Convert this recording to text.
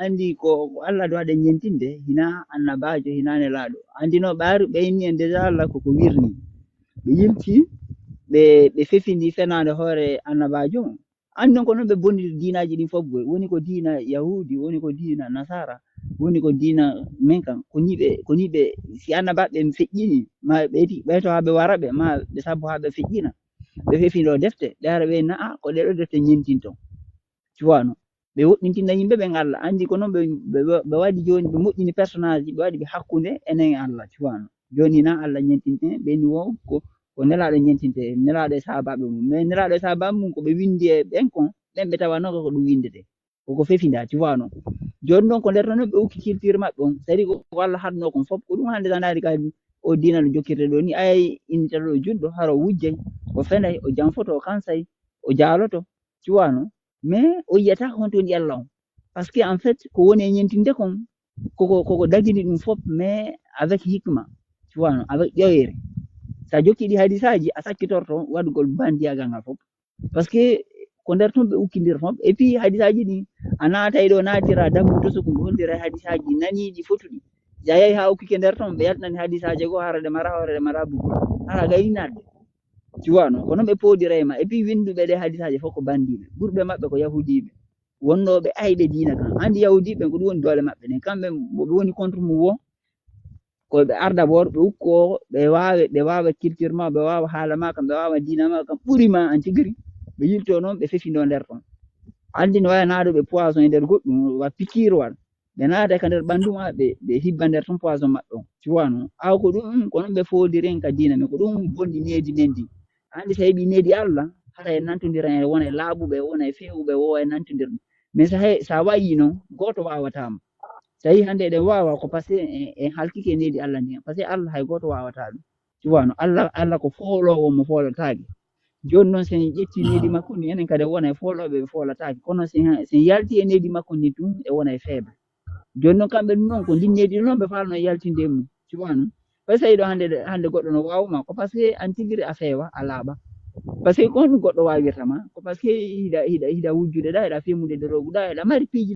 andi ko Allah do waɗa ñentinde hina annabajo hina nelaɗo andi no ɓaaru ɓeyni en deja Allah koko wirni ɓe yilti ɓe fefindi fenande hoore annabajo andi non ko noon ɓe bonni diinaji ɗin fof boy woni ko diina yahudi woni ko diina nasara woni ko diina men kam ko niɓe si annabaɓe feƴƴini ma ɓeyto ha ɓe wara ɓe ma ɓe sabbo ha ɓe feƴƴina ɓe fefindo defte ɓe ara ɓe na ko ɗeɗo defte ñentinto cuwano ɓe woɗɗintinna yimɓe ɓen Allah andi ko noon ɓe waɗi joni ɓe moƴƴini personnage ɓe waɗi ɓe hakkunde enen e Allah cuwano joni na Allah ñentinte ɓeni wo ko nelaɗo ñentinte nelaɗo e sahabaɓe mum mais nelaɗo e sahabaɓe mum ko ɓe windi e ɓen kon ɓen ɓe tawano ko ɗum windete koko fefinda cuwano joni noon ko nder ton ɓe ukki culture maɓɓe on c'est à dire ko Allah hatno kon fof ko ɗum hande tan daari kadi o diina no jokkirte ɗo ni ayay innitaɗo julɗo haro wujjay o fenay o janfoto o kansay o jaaloto cuwano mais o yiyata honto woni Allah on parce que en fait ko woni e ñentinde kon koko dagini ɗum fof mais avec hikma cuwano avec ƴoyre sa jokki ɗi hadisaji a sakkitorto waɗugol bandiyagal ngal fof parce que ko nder ton ɓe ukkidir fof et puis hadisaji ɗi a naatay ɗo naatira dammu to suku hollira e hadisaji naniɗi fotuɗi sa yahi ha ukkike nder ton ɓe yaltinani hadisaji goo hara ɗe mara hoore ɗe mara bugu hara gaynade cuwano ko noon ɓe poodira e ma et puis winduɓe ɗe hadisaji fof ko bandiɓe ɓurɓe maɓɓe ko yahudiɓe wonnoɓe ayɓe diina kan andi yahudiɓe ko ɗum woni doole maɓɓe ɗen kamɓe ɓe woni contre mum wo koɓe ar d'abord ɓe ukko ɓe wawa culture ma ɓe wawa haala ma kam ɓe wawa diina ma kam ɓuurima an tigiri ɓe yilto noon ɓe fefindo nder ton andi no wayanaɗo ɓe poison e nder goɗɗum wa pikiirwal ɓe naata ka nder ɓandu ma ɓe hibba nder ton poison maɓɓe on cuwano aw ko ɗum ko noon ɓe foodiren ka diina men ko ɗum bonɗi needi men ndi andi so heeɓi needi Allah hara en nantodira en wona e laaɓuɓe wona e fewuɓe wowa e nantodirɓe mais sa wayi noon goto wawatama so yi hande eɗen wawa ko par ce que en halkike needi Allah ndi par ce que Allah hay goto wawata ɗum cuwano Allah ko foolowo mo foolatake joni noon sen ƴetti needi makko ndi enen kadi wona e fooloɓe ɓe foolatake kono sen yalti e needi makko ndi tun e wona e faible joni noon kamɓe ɗum noon ko ndin needi noon ɓe falno yaltinde e mum cuwano par ce que ɗo hande goɗɗo no wawma ko par ce que an tigiri a feewa a laaɓa par ce que ko ɗum goɗɗo wawirtama ko par ce que hiɗa wujjude ɗa hiɗa femmude nde roguɗa hiɗa mari piiji